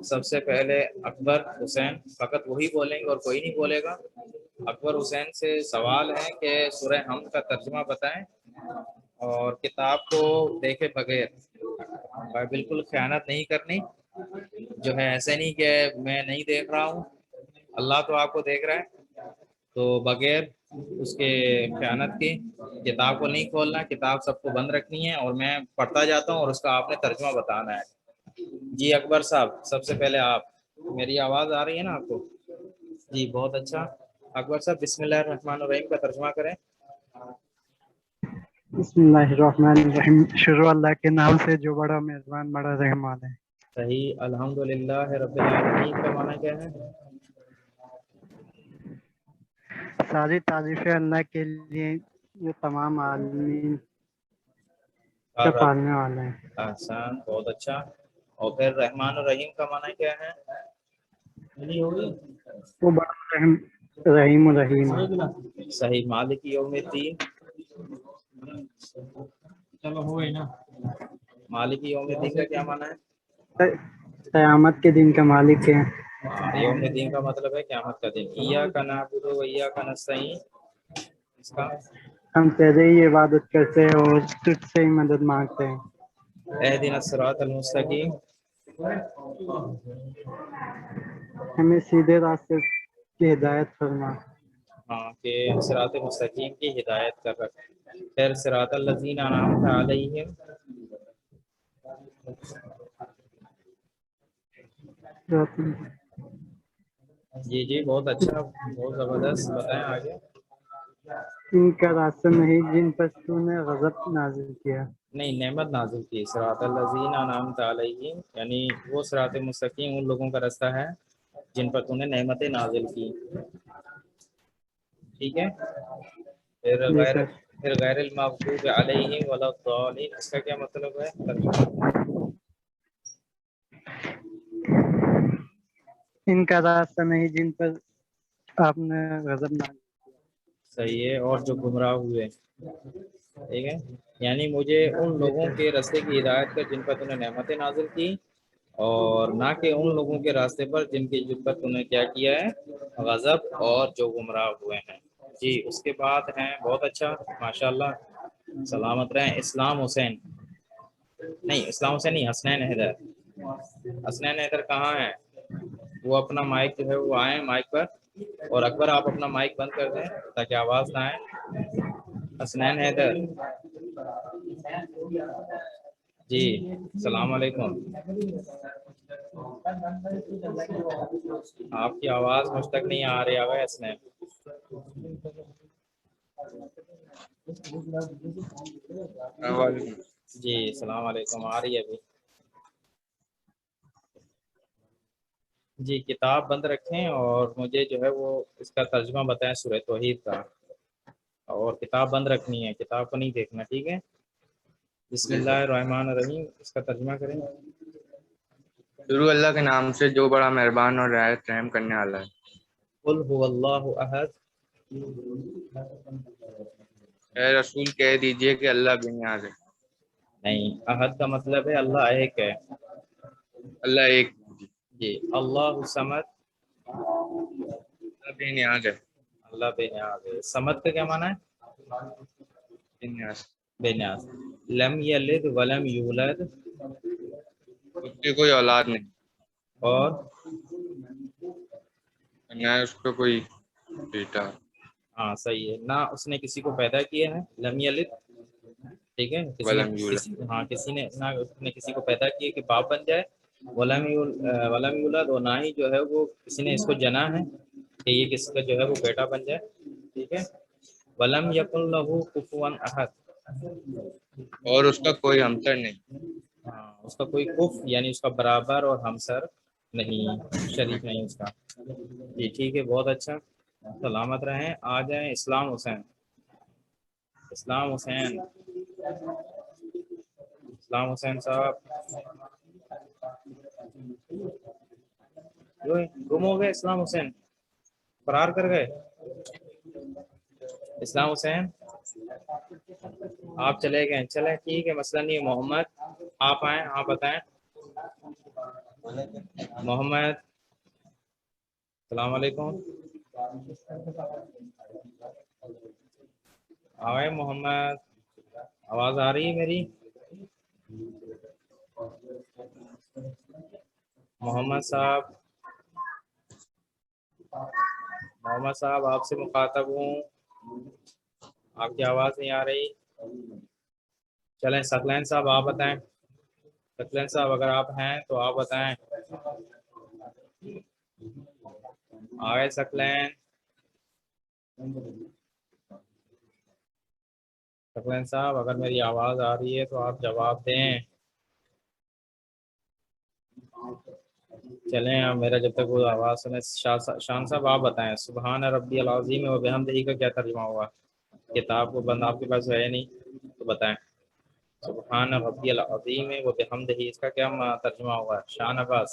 سب سے پہلے اکبر حسین، فقط وہی بولیں گے اور کوئی نہیں بولے گا. اکبر حسین سے سوال ہے کہ سورہ حمد کا ترجمہ بتائیں، اور کتاب کو دیکھے بغیر، بالکل خیانت نہیں کرنی. جو ہے ایسے نہیں کہ میں نہیں دیکھ رہا ہوں، اللہ تو آپ کو دیکھ رہا ہے، تو بغیر اس کے خیانت کی کتاب کو نہیں کھولنا، کتاب سب کو بند رکھنی ہے، اور میں پڑھتا جاتا ہوں اور اس کا آپ نے ترجمہ بتانا ہے. جی اکبر صاحب، سب سے پہلے آپ، میری آواز آ رہی ہے نا آپ کو؟ جی بہت اچھا. اکبر صاحب بسم اللہ الرحمن الرحیم کا ترجمہ کریں. بسم اللہ الرحمن الرحیم. شروع اللہ کے نام سے جو بڑا مہربان بڑا رحمان ہے. صحیح. الحمدللہ رب العالمین کا معنی کیا ہے؟ ساری تعریفیں اللہ کے لیے جو تمام عالمین کا پالنے والا ہے. احسان، بہت اچھا. اور پھر رحمان الرحیم کا معنی کیا ہے؟ وہ بڑا رحیم الرحیم ہے. صحیح. مالک یوم الدین. چلو ہو گئی نا. مالک یوم الدین کا کیا معنی ہے؟ قیامت کے دن کا مالک ہے. یوم الدین کا مطلب ہے قیامت کا دن. ایاک نعبد و ایاک نستعین، اس کا ہم تیرے ہی عبادت کرتے ہیں اور تجھ سے ہی مدد مانگتے ہیں. اہدنا الصراط المستقیم، ہمیں سیدھے راستے کی ہدایت فرما. ہاں کہ صراط مستقیم کی ہدایت کر رکھ. پھر صراط الذین انعمت علیہم. جی جی بہت اچھا، بہت زبردست. بتائیں آگے. ان کا راستہ نہیں جن پر تو نے غضب نازل کیا. نہیں، نعمت نازل کی. صراط الذین انعمت علیہم یعنی وہ صراط مستقیم ان لوگوں کا راستہ ہے جن پر تو نے نعمتیں نازل کی. ٹھیک ہے. جی سر. پھر غیر المغضوب علیہم ولا الضالین، اس کا کیا مطلب ہے؟ ان کا راستہ نہیں جن پر آپ نے غضب نازل. صحیح ہے. اور جو گمراہ ہوئے. ٹھیک ہے. یعنی مجھے ان جی لوگوں سر. کے راستے کی ہدایت کر جن پر تو نے نعمتیں نازل کی، اور نہ کہ ان لوگوں کے راستے پر جن پر تو نے کیا کیا ہے؟ غضب، اور جو گمراہ ہوئے ہیں. جی اس کے بعد ہیں، بہت اچھا ماشاءاللہ، سلامت رہیں، اسلام حسین. نہیں اسلام حسین نہیں، حسنین حیدر. حسنین حیدر کہاں ہیں؟ وہ اپنا مائک جو ہے وہ آئیں مائک پر. اور اکبر آپ اپنا مائک بند کر دیں تاکہ آواز نہ آئے. حسنین حیدر. جی السلام علیکم. آپ کی آواز مجھ تک نہیں آ رہی ہے اس نے. جی السلام علیکم. آ رہی ہے ابھی. جی کتاب بند رکھیں اور مجھے جو ہے وہ اس کا ترجمہ بتائیں سورہ توحید کا, اور کتاب بند رکھنی ہے, کتاب کو نہیں دیکھنا, ٹھیک ہے. بسم اللہ الرحمن الرحیم, اس کا ترجمہ کریں. شروع اللہ کے نام سے جو بڑا مہربان اور رعایت رحم کرنے والا ہے. قل هو اللہ احد. اے رسول کہہ دیجئے کہ اللہ بے نیاز ہے. نہیں, احد کا مطلب ہے اللہ ایک ہے. اللہ ایک. جی. اللہ صمد. اللہ بے نیاز ہے. اللہ بے نیاز ہے. صمد کا کیا معنی ہے؟ بے نیاز. بے نیاز. لم یلد ولم یولد. اس کی کوئی اولاد نہیں, اور نہ اس کا کوئی بیٹا. ہاں صحیح ہے, نہ اس نے کسی کو پیدا کیا ہے. لم یلد, ٹھیک ہے, کسی نے ولم یولد. کسی نے نہ اس نے کسی کو پیدا کیا کہ باپ بن جائے. ولم یولد, اور نہ ہی جو ہے وہ کسی نے اس کو جنا ہے کہ یہ کس کا جو ہے وہ بیٹا بن جائے, ٹھیک ہے. ولم یکن لہ کفوا احد, اور اس کا کوئی ہمسر نہیں. ہاں, اس کا کوئی کف یعنی اس کا برابر اور ہمسر نہیں, شریک نہیں اس کا. جی ٹھیک ہے, بہت اچھا, سلامت رہیں. آ جائیں اسلام حسین. اسلام حسین, اسلام حسین صاحب گم ہو گئے. اسلام حسین فرار کر گئے. اسلام حسین آپ چلے گئے, چلیں ٹھیک ہے, مسئلہ نہیں. محمد آپ آئیں, آپ بتائیں. محمد السلام علیکم. آئے محمد, آواز آ رہی ہے میری؟ محمد صاحب, محمد صاحب آپ سے مخاطب ہوں, آپ کی آواز نہیں آ رہی. چلیں ثقلین صاحب آپ بتائیں. ثقلین صاحب اگر آپ ہیں تو آپ بتائیں. آئے ثقلین. ثقلین صاحب اگر میری آواز آ رہی ہے تو آپ جواب دیں. چلیں اب میرا جب تک وہ آواز سنے. شان صاحب آپ بتائیں. سبحان ربی العظیم و بحمدہ کا کیا ترجمہ ہوا؟ کتاب کو بند آپ کے پاس ہے نہیں تو بتائیں. سبحان ربی العظیم و بحمدہ, اس کا کیا ترجمہ ہوگا؟ شان عباس.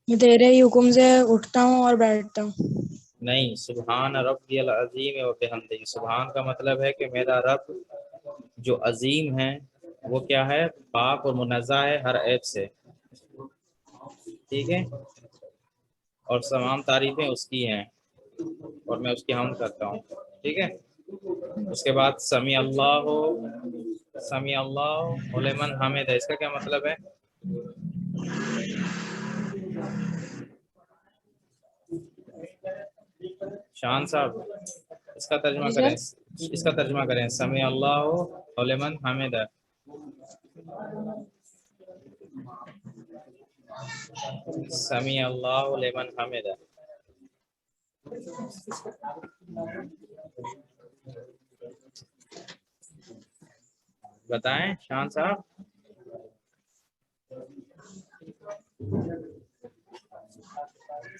تیرے ہی حکم سے اٹھتا ہوں اور بیٹھتا ہوں. نہیں, سبحان ربی العظیم و بحمدہ, سبحان کا مطلب ہے کہ میرا رب جو عظیم ہے وہ کیا ہے؟ پاک اور منزہ ہے ہر عیب سے, ٹھیک ہے, اور تمام تعریفیں اس کی ہیں اور میں اس کی حمد کرتا ہوں, ٹھیک ہے. اس کے بعد سمیع اللہ لمن حمد, اس کا کیا مطلب ہے؟ شان صاحب اس کا ترجمہ جی کریں, سر. اس کا ترجمہ کریں. سمیع اللہ لمن حمد. سمیع اللہ لمن حمد. بتائیں شان صاحب.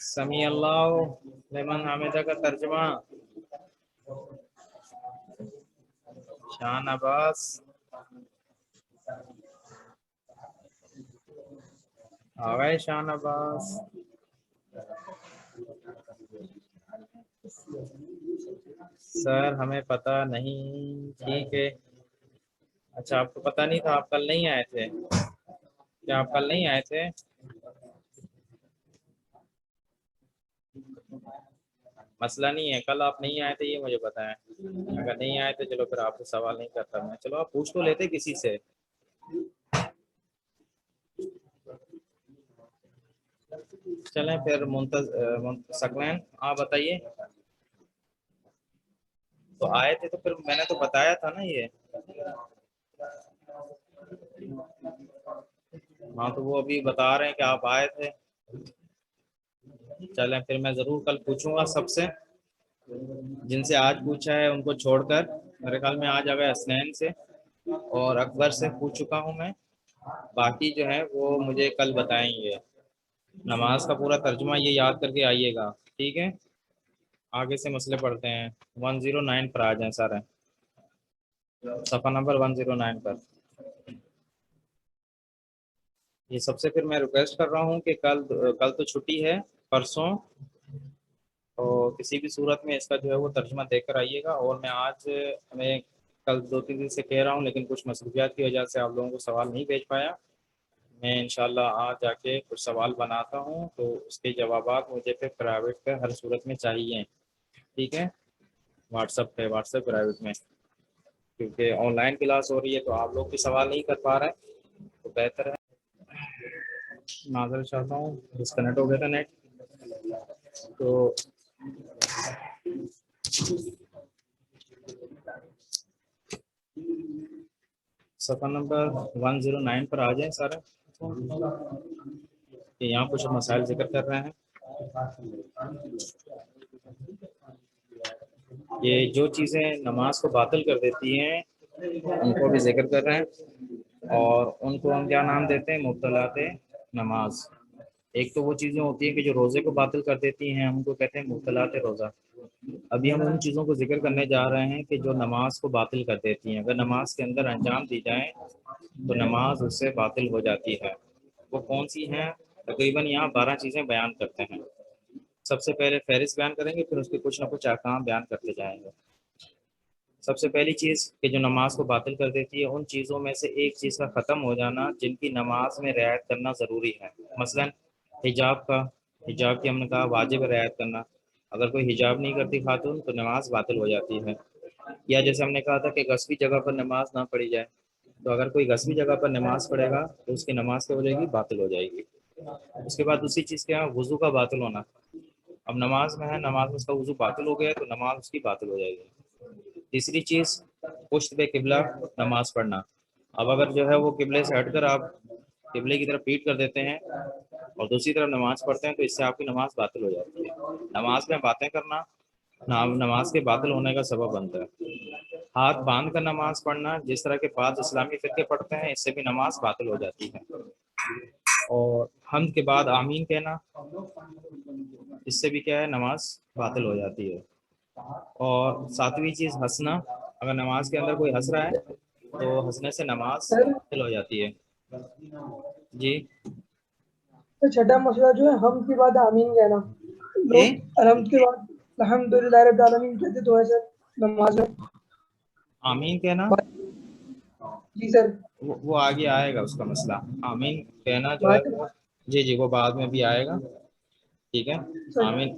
سمیع اللہ لمن حمدہ کا ترجمہ شان عباس. آگئے شان عباس. سر ہمیں پتہ نہیں, ٹھیک ہے. اچھا آپ کو پتہ نہیں تھا, آپ کل نہیں آئے تھے کیا؟ آپ کل نہیں آئے تھے؟ مسئلہ نہیں ہے, کل آپ نہیں آئے تھے یہ مجھے پتا ہے. اگر نہیں آئے تھے چلو پھر آپ سے سوال نہیں کرتا میں. چلو آپ پوچھ تو لیتے کسی سے. چلیں پھر ثقلین آپ بتائیے. تو آئے تھے تو پھر میں نے تو بتایا تھا نا. یہ ہاں تو وہ ابھی بتا رہے ہیں کہ آپ آئے تھے. چلیں پھر میں ضرور کل پوچھوں گا سب سے. جن سے آج پوچھا ہے ان کو چھوڑ کر میرے خیال میں آج اگر اسنین سے اور اکبر سے پوچھ چکا ہوں میں. باقی جو ہے وہ مجھے کل بتائیں گے. نماز کا پورا ترجمہ یہ یاد کر کے آئیے گا, ٹھیک ہے؟ آگے سے مسئلے پڑھتے ہیں. 109 پر آ جائیں سارے, صفحہ نمبر 109 پر. یہ سب سے پھر میں ریکویسٹ کر رہا ہوں کہ کل تو چھٹی ہے, پرسوں اور کسی بھی صورت میں اس کا جو ہے وہ ترجمہ دیکھ کر آئیے گا. اور میں آج میں کل 2-3 دن سے کہہ رہا ہوں لیکن کچھ مصروفیات کی وجہ سے آپ لوگوں کو سوال نہیں بھیج پایا. میں انشاءاللہ آج جا کے کچھ سوال بناتا ہوں تو اس کے جوابات مجھے پھر پرائیویٹ پہ ہر صورت میں چاہیے, ٹھیک ہے؟ واٹس ایپ پرائیویٹ میں, کیونکہ آن لائن کلاس ہو رہی ہے تو آپ لوگ بھی سوال نہیں کر پا رہے تو بہتر ہے. معذرت چاہتا ہوں ڈسکنیکٹ ہو گیا تھا نیٹ. تو صفحہ نمبر 109 پر آ جائیں سارے. کہ یہاں کچھ مسائل ذکر کر رہے ہیں. یہ جو چیزیں نماز کو باطل کر دیتی ہیں ان کو بھی ذکر کر رہے ہیں, اور ان کو ہم کیا نام دیتے ہیں؟ مبطلات نماز. ایک تو وہ چیزیں ہوتی ہیں کہ جو روزے کو باطل کر دیتی ہیں, ہم کو کہتے ہیں مبطلات روزہ. ابھی ہم ان چیزوں کو ذکر کرنے جا رہے ہیں کہ جو نماز کو باطل کر دیتی ہیں. اگر نماز کے اندر انجام دی جائیں تو نماز اس سے باطل ہو جاتی ہے. وہ کون سی ہیں؟ تقریباً یہاں 12 چیزیں بیان کرتے ہیں. سب سے پہلے فہرست بیان کریں گے, پھر اس کے کچھ نہ کچھ احکام بیان کرتے جائیں گے. سب سے پہلی چیز کہ جو نماز کو باطل کر دیتی ہے, ان چیزوں میں سے ایک چیز کا ختم ہو جانا جن کی نماز میں رعایت کرنا ضروری ہے. مثلا حجاب کی ہم نے کہا واجب رعایت کرنا. اگر کوئی حجاب نہیں کرتی خاتون تو نماز باطل ہو جاتی ہے. یا جیسے ہم نے کہا تھا کہ غصبی جگہ پر نماز نہ پڑھی جائے, تو اگر کوئی غصبی جگہ پر نماز پڑھے گا تو اس کی نماز کیا ہو جائے گی؟ باطل ہو جائے گی. اس کے بعد دوسری چیز کیا ہے؟ وضو کا باطل ہونا. اب نماز میں ہے, نماز میں اس کا وضو باطل ہو گیا تو نماز اس کی باطل ہو جائے گی. تیسری چیز پشت پہ قبلہ نماز پڑھنا. اب اگر جو ہے وہ قبلے سے ہٹ کر آپ قبلے کی طرف پیٹ کر دیتے ہیں اور دوسری طرف نماز پڑھتے ہیں تو اس سے آپ کی نماز باطل ہو جاتی ہے. نماز میں باتیں کرنا نماز کے باطل ہونے کا سبب بنتا ہے. ہاتھ باندھ کر نماز پڑھنا, جس طرح کے بعض اسلامی فرقے پڑھتے ہیں, اس سے بھی نماز باطل ہو جاتی ہے. اور حمد کے بعد آمین کہنا, اس سے بھی کیا ہے؟ نماز باطل ہو جاتی ہے. اور ساتویں چیز ہنسنا. اگر نماز کے اندر کوئی ہنس رہا ہے تو ہنسنے سے نماز باطل ہو جاتی ہے. جی تو چھٹا مسئلہ جو ہے ہم کے بعد آمین کہنا. جی لوگ الحمد کے بعد الحمدللہ رب العالمین کہتے تو ایسے نماز میں. آمین کہنا جی سر. وہ آگے آئے گا اس کا مسئلہ. آمین کہنا جو ہے بات وہ جی وہ بعد میں بھی آئے گا, ٹھیک ہے.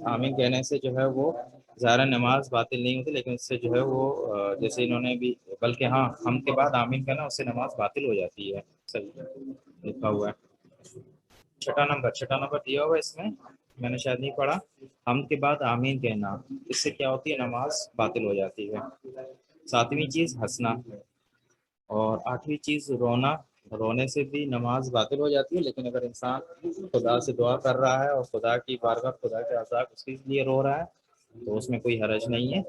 آمین کہنے سے جو ہے وہ ظاہر نماز باطل نہیں ہوتی, لیکن اس سے جو ہے وہ جیسے انہوں نے بھی, بلکہ ہاں ہم کے بعد آمین کہنا اس سے نماز باطل ہو جاتی ہے. صحیح لکھا ہوا ہے. چھٹا نمبر دیا ہوا اس میں نے شاید نہیں پڑھا. ہم کے بعد آمین کہنا, اس سے کیا ہوتی ہے؟ نماز باطل ہو جاتی ہے. ساتویں چیز ہنسنا. اور آٹھویں چیز رونا. رونے سے بھی نماز باطل ہو جاتی ہے, لیکن اگر انسان خدا سے دعا کر رہا ہے اور خدا کی بارگاہ, خدا کے عذاب اس کے لیے رو رہا ہے تو اس میں کوئی حرج نہیں ہے.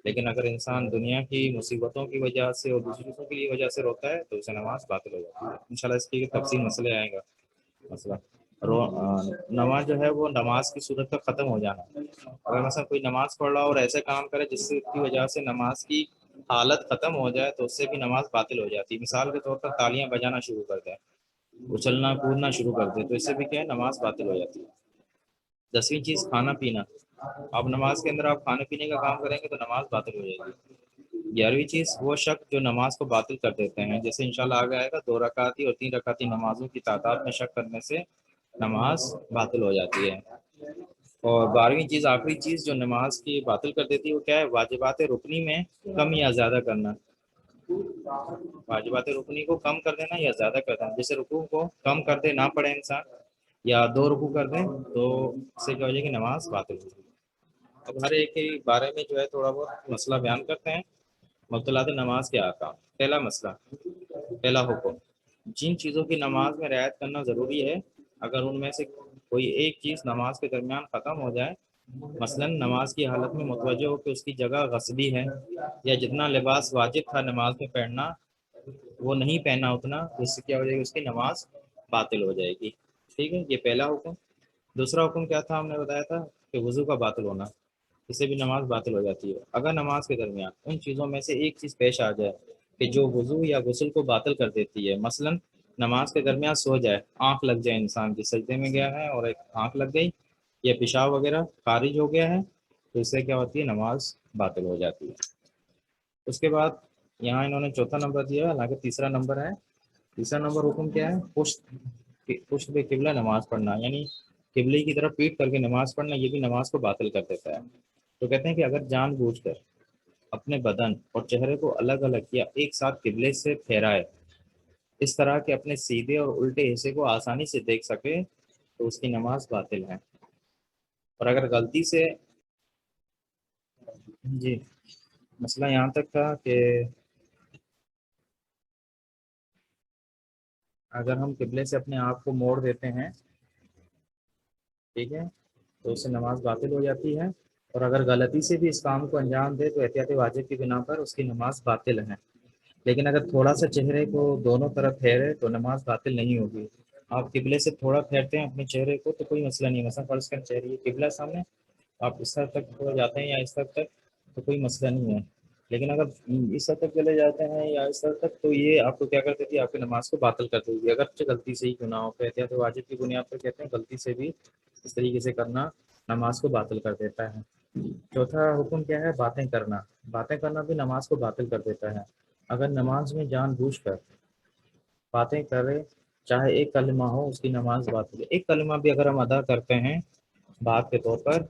لیکن اگر انسان دنیا کی مصیبتوں کی وجہ سے اور دوسری چیزوں کی وجہ سے روتا ہے تو اسے نماز باطل ہو جاتی ہے. انشاءاللہ اس کی تفصیل مسئلے آئے گا. مسئلہ نماز جو ہے وہ نماز کی صورت کا ختم ہو جانا. اگر مثلا کوئی نماز پڑھ رہا اور ایسے کام کرے جس کی وجہ سے نماز کی حالت ختم ہو جائے تو اس سے بھی نماز باطل ہو جاتی ہے. مثال کے طور پر تالیاں بجانا شروع کر دیں, اچھلنا کودنا شروع کر دیں, تو اس سے بھی کیا ہے؟ نماز باطل ہو جاتی ہے. 10ویں چیز کھانا پینا. اب نماز کے اندر آپ کھانے پینے کا کام کریں گے تو نماز باطل ہو جائے گی. 11ویں چیز وہ شک جو نماز کو باطل کر دیتے ہیں, جیسے انشاءاللہ آگے آئے گا 2 رکعتی اور 3 رکعتی نمازوں کی تعداد میں شک کرنے سے نماز باطل ہو جاتی ہے. اور 12ویں چیز آخری چیز جو نماز کی باطل کر دیتی ہے وہ کیا ہے؟ واجبات رکنی میں کم یا زیادہ کرنا. واجبات رکنی کو کم کر دینا یا زیادہ کر دینا. جیسے رکوع کو کم کر دے نہ پڑھے انسان, یا 2 رکوع کر دیں تو اس سے کیا ہو جائے گی؟ نماز باطل ہو جائے گی. اب ہر ایک کے بارے میں جو ہے تھوڑا بہت مسئلہ بیان کرتے ہیں. مبطلات نماز کے احکام. پہلا مسئلہ, پہلا حکم, جن چیزوں کی نماز میں رعایت کرنا ضروری ہے، اگر ان میں سے کوئی ایک چیز نماز کے درمیان ختم ہو جائے، مثلا نماز کی حالت میں متوجہ ہو کہ اس کی جگہ غصبی ہے، یا جتنا لباس واجب تھا نماز میں پہننا وہ نہیں پہنا اتنا، تو اس سے کیا ہو جائے گی، اس کی نماز باطل ہو جائے گی. ٹھیک ہے، یہ پہلا حکم. دوسرا حکم کیا تھا، ہم نے بتایا تھا کہ وضو کا باطل ہونا، اس سے بھی نماز باطل ہو جاتی ہے. اگر نماز کے درمیان ان چیزوں میں سے ایک چیز پیش آ جائے کہ جو وضو یا غسل کو باطل کر دیتی ہے، مثلا نماز کے درمیان سو جائے، آنکھ لگ جائے، انسان کی سجدے میں گیا ہے اور ایک آنکھ لگ گئی، یا پیشاب وغیرہ خارج ہو گیا ہے، تو اس سے کیا ہوتی ہے، نماز باطل ہو جاتی ہے. اس کے بعد یہاں انہوں نے چوتھا نمبر دیا ہے، حالانکہ تیسرا نمبر ہے. تیسرا نمبر حکم کیا ہے، پشت پہ قبلہ نماز پڑھنا، یعنی قبلے کی طرف پیٹ کر کے نماز پڑھنا، یہ بھی نماز کو باطل کر دیتا ہے. تو کہتے ہیں کہ اگر جان بوجھ کر اپنے بدن اور چہرے کو الگ الگ یا ایک ساتھ قبلے سے پھیرائے، اس طرح کہ اپنے سیدھے اور الٹے حصے کو آسانی سے دیکھ سکے، تو اس کی نماز باطل ہے. اور اگر غلطی سے، جی مسئلہ یہاں تک تھا کہ اگر ہم قبلے سے اپنے آپ کو موڑ دیتے ہیں، ٹھیک ہے، تو اس سے نماز باطل ہو جاتی ہے. اور اگر غلطی سے بھی اس کام کو انجام دے تو احتیاط واجب کی بنا پر اس کی نماز باطل ہے. لیکن اگر تھوڑا سا چہرے کو دونوں طرف پھیرے تو نماز باطل نہیں ہوگی. آپ قبلے سے تھوڑا پھیرتے ہیں اپنے چہرے کو تو کوئی مسئلہ نہیں ہے، مثلا فرض کر چہرے قبلہ سامنے، آپ اس حد تک ہو جاتے ہیں یا اس حد تک، تو کوئی مسئلہ نہیں ہے. لیکن اگر اس حد تک چلے جاتے ہیں یا اس حد تک، تو یہ آپ کو کیا کر دیتی ہے، آپ کی نماز کو باطل کر دیتی ہے، اگرچہ غلطی سے ہی کیوں نہ ہو. احتیاط واجب کی بنیاد پر کہتے ہیں غلطی سے بھی اس طریقے سے کرنا نماز کو باطل کر دیتا ہے. چوتھا حکم کیا ہے، باتیں کرنا. باتیں کرنا بھی نماز کو باطل کر دیتا ہے. اگر نماز میں جان بوجھ کر باتیں کرے، چاہے ایک کلمہ ہو، اس کی نماز باطل ہے. ایک کلمہ بھی اگر ہم ادا کرتے ہیں بات کے طور پر،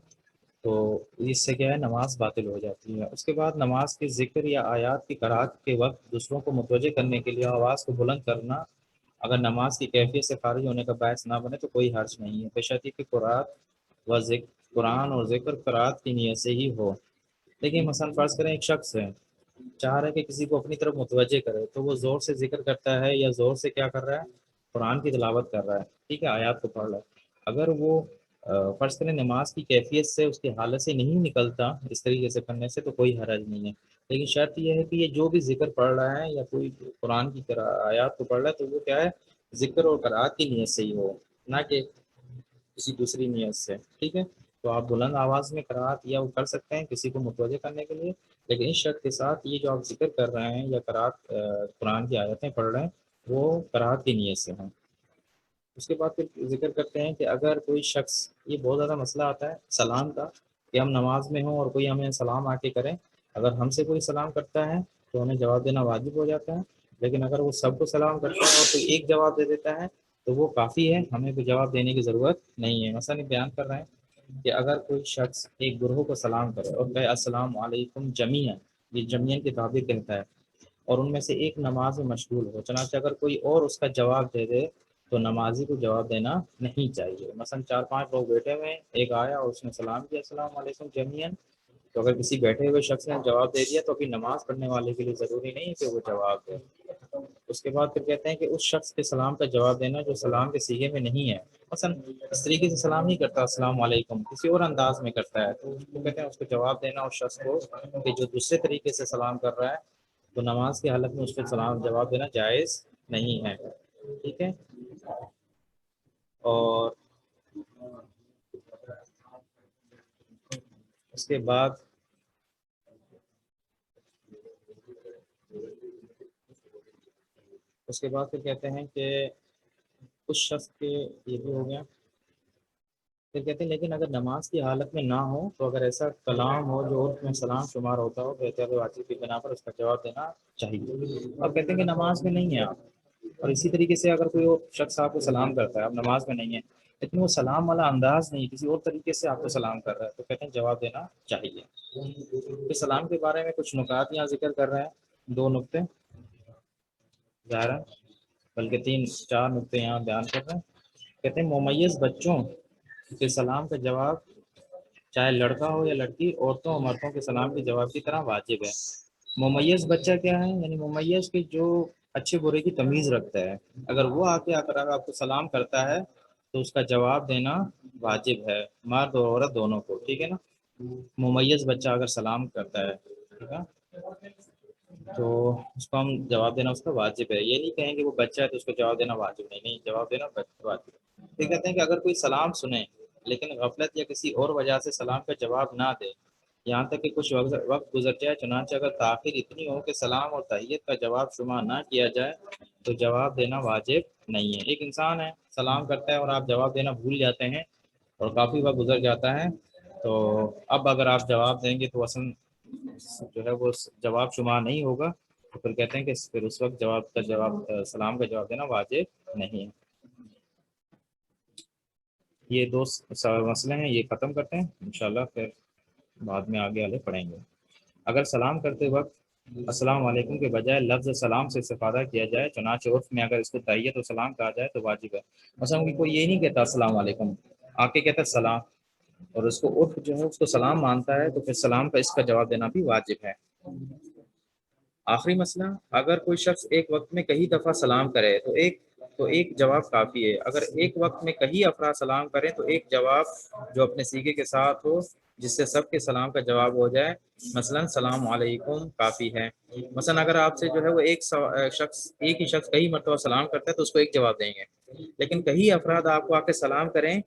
تو اس سے کیا ہے، نماز باطل ہو جاتی ہے. اس کے بعد نماز کے ذکر یا آیات کی قرأت کے وقت دوسروں کو متوجہ کرنے کے لیے آواز کو بلند کرنا اگر نماز کی کیفیت سے خارج ہونے کا باعث نہ بنے تو کوئی حرج نہیں ہے، بشرطیکہ کہ قرآن اور ذکر قرأت کی نیت سے ہی ہو. لیکن مثلا فرض کریں ایک شخص ہے، چاہ رہا ہے کہ کسی کو اپنی طرف متوجہ کرے، تو وہ زور سے ذکر کرتا ہے یا زور سے کیا کر رہا ہے، قرآن کی تلاوت کر رہا ہے، ٹھیک ہے، آیات کو پڑھ رہا ہے. اگر وہ فرض کریں نماز کی کیفیت سے، اس کی حالت سے نہیں نکلتا اس طریقے سے کرنے سے، تو کوئی حرج نہیں ہے. لیکن شرط یہ ہے کہ یہ جو بھی ذکر پڑھ رہا ہے یا کوئی قرآن کی آیات کو پڑھ رہا ہے، تو وہ کیا ہے، ذکر اور قرآت کی نیت سے ہی ہو، نہ کہ کسی دوسری نیت سے. ٹھیک ہے، تو آپ بلند آواز میں قرأت یا وہ کر سکتے ہیں کسی کو متوجہ کرنے کے لیے، لیکن اس شرط کے ساتھ یہ جو آپ ذکر کر رہے ہیں یا قرأت قرآن کی آیتیں پڑھ رہے ہیں، وہ قرأت کی نیت سے ہوں. اس کے بعد پھر ذکر کرتے ہیں کہ اگر کوئی شخص، یہ بہت زیادہ مسئلہ آتا ہے سلام کا، کہ ہم نماز میں ہوں اور کوئی ہمیں سلام آ کے کرے، اگر ہم سے کوئی سلام کرتا ہے تو ہمیں جواب دینا واجب ہو جاتا ہے. لیکن اگر وہ سب کو سلام کرتا ہے اور کوئی ایک جواب دے دیتا ہے تو وہ کافی ہے، ہمیں کوئی جواب دینے کی ضرورت نہیں ہے. مثلا بیان کر رہے ہیں کہ اگر کوئی شخص ایک گروہ کو سلام کرے اور کہے السلام علیکم جمیعا، یہ جمیعا کی تعبیر کہتا ہے، اور ان میں سے ایک نماز میں مشغول ہو، چنانچہ اگر کوئی اور اس کا جواب دے دے تو نمازی کو جواب دینا نہیں چاہیے. مثلا 4-5 لوگ بیٹھے ہوئے ہیں، ایک آیا اور اس نے سلام کیا السلام علیکم جمیعا، تو اگر کسی بیٹھے ہوئے شخص نے جواب دے دیا تو ابھی نماز پڑھنے والے کے لیے ضروری نہیں ہے کہ وہ جواب دے. اس کے بعد پھر کہتے ہیں کہ اس شخص کے سلام کا جواب دینا جو سلام کے صیغے میں نہیں ہے، مثلا اس طریقے سے سلام نہیں کرتا السلام علیکم، کسی اور انداز میں کرتا ہے، تو اس کو کہتے ہیں اس کو جواب دینا اس شخص کو کہ جو دوسرے طریقے سے سلام کر رہا ہے، تو نماز کی حالت میں اس کو سلام جواب دینا جائز نہیں ہے. ٹھیک ہے، اور اس کے بعد پھر کہتے ہیں کہ اس شخص کے، یہ بھی ہو گیا. پھر کہتے ہیں لیکن اگر نماز کی حالت میں نہ ہو تو اگر ایسا کلام ہو جو عرف میں سلام شمار ہوتا ہو تو احتیاط واجب کی بنا پر اس کا جواب دینا چاہیے. اب کہتے ہیں کہ نماز میں نہیں ہے آپ، اور اسی طریقے سے اگر کوئی اور شخص آپ کو سلام کرتا ہے، آپ نماز میں نہیں ہے لیکن وہ سلام والا انداز نہیں، کسی اور طریقے سے آپ کو سلام کر رہا ہے، تو کہتے ہیں جواب دینا چاہیے. پھر سلام کے بارے میں کچھ نکات یہاں ذکر کر رہے ہیں، 2 نقطے ظاہر، بلکہ 3-4 نقطے یہاں بیان کر رہے ہیں. کہتے ہیں ممیز بچوں کے سلام کا جواب چاہے لڑکا ہو یا لڑکی، عورتوں اور مردوں کے سلام کے جواب کی طرح واجب ہے. ممیز بچہ کیا ہے، یعنی ممیز کے جو اچھے برے کی تمیز رکھتا ہے. اگر وہ آگے آ کر آپ کو سلام کرتا ہے تو اس کا جواب دینا واجب ہے، مرد اور عورت دونوں کو. ٹھیک ہے نا. ممیز بچہ اگر سلام کرتا ہے، ٹھیک ہے، تو اس کو ہم جواب دینا اس کا واجب ہے. یہ نہیں کہیں کہ وہ بچہ ہے تو اس کو جواب دینا واجب نہیں. نہیں، جواب دینا واجب ہے. پھر کہتے ہیں کہ اگر کوئی سلام سنے لیکن غفلت یا کسی اور وجہ سے سلام کا جواب نہ دے، یہاں تک کہ کچھ وقت گزر جائے، چنانچہ اگر تاخیر اتنی ہو کہ سلام اور تحیت کا جواب شمار نہ کیا جائے تو جواب دینا واجب نہیں ہے. ایک انسان ہے سلام کرتا ہے اور آپ جواب دینا بھول جاتے ہیں اور کافی وقت گزر جاتا ہے، تو اب اگر آپ جواب دیں گے تو اصل جو ہے وہ جواب شمار نہیں ہوگا، تو پھر کہتے ہیں کہ پھر اس وقت سلام کا جواب دینا واجب نہیں ہے. یہ دو مسئلے ہیں، یہ ختم کرتے ہیں انشاءاللہ، پھر بعد میں آگے والے پڑھیں گے. اگر سلام کرتے وقت السلام علیکم کے بجائے لفظ سلام سے استفادہ کیا جائے، چنانچہ عرف میں اگر اس کو تحیت و سلام کہا جائے تو واجب ہے. مثلا کوئی یہ نہیں کہتا السلام علیکم، آ کے کہتا سلام، اور اس کو عرف جو ہے اس کو سلام مانتا ہے، تو پھر سلام کا اس کا جواب دینا بھی واجب ہے. آخری مسئلہ، اگر کوئی شخص ایک وقت میں کئی دفعہ سلام کرے تو ایک جواب کافی ہے. اگر ایک وقت میں کئی افراد سلام کریں تو ایک جواب جو اپنے سیغے کے ساتھ ہو جس سے سب کے سلام کا جواب ہو جائے، مثلا سلام علیکم کافی ہے. مثلا اگر آپ سے جو ہے وہ ایک ہی شخص کئی مرتبہ سلام کرتا ہے تو اس کو ایک جواب دیں گے، لیکن کئی افراد آپ کو آ کے سلام کریں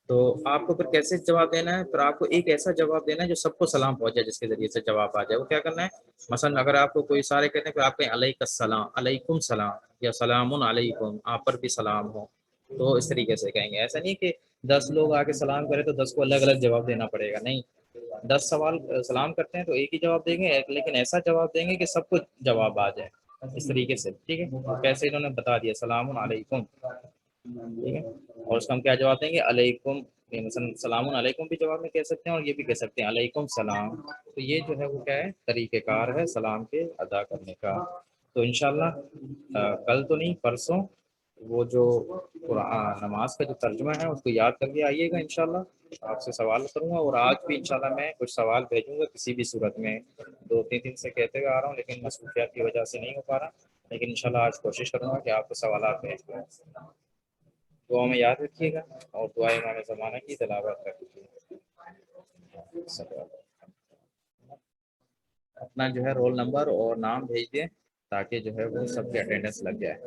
تو آپ کو پھر کیسے جواب دینا ہے؟ پھر آپ کو ایک ایسا جواب دینا ہے جو سب کو سلام پہنچے، جس کے ذریعے سے جواب آ جائے. وہ کیا کرنا ہے؟ مثلا اگر آپ کو کوئی سارے کہتے ہیں کہ آپ کہیں علیک السلام، علیکم سلام، یا سلام علیکم، آپ پر بھی سلام ہو، تو اس طریقے سے کہیں گے. ایسا نہیں کہ 10 لوگ آ کے سلام کرے تو 10 کو الگ الگ جواب دینا پڑے گا. نہیں، 10 سلام کرتے ہیں تو ایک ہی جواب دیں گے، لیکن ایسا جواب دیں گے کہ سب کو جواب آ جائے اس طریقے سے. ٹھیک ہے، کیسے انہوں نے بتا دیا سلام علیکم، ٹھیک ہے، اور اس کا ہم کیا جواب دیں گے؟ علیکم. مثلا سلام علیکم بھی جواب میں کہہ سکتے ہیں اور یہ بھی کہہ سکتے ہیں علیکم سلام. تو یہ جو ہے وہ کیا ہے؟ طریقہ کار ہے سلام کے ادا کرنے کا. تو انشاءاللہ کل تو نہیں، پرسوں وہ جو قرآن نماز کا جو ترجمہ ہے اس کو یاد کر کے آئیے گا. انشاءاللہ آپ سے سوال کروں گا، اور آج بھی انشاءاللہ میں کچھ سوال بھیجوں گا کسی بھی صورت میں. 2-3 دن سے کہتے ہوئے آ رہا ہوں لیکن مصروفیات کی وجہ سے نہیں ہو پا رہا، لیکن انشاءاللہ آج کوشش کروں گا کہ آپ کو سوالات بھیج دوں. دعا میں یاد رکھیے گا اور دعا امام زمانہ کی تلاوت کر دیجیے. اپنا جو ہے رول نمبر اور نام بھیج دیں تاکہ جو ہے وہ سب کی اٹینڈنس لگ جائے.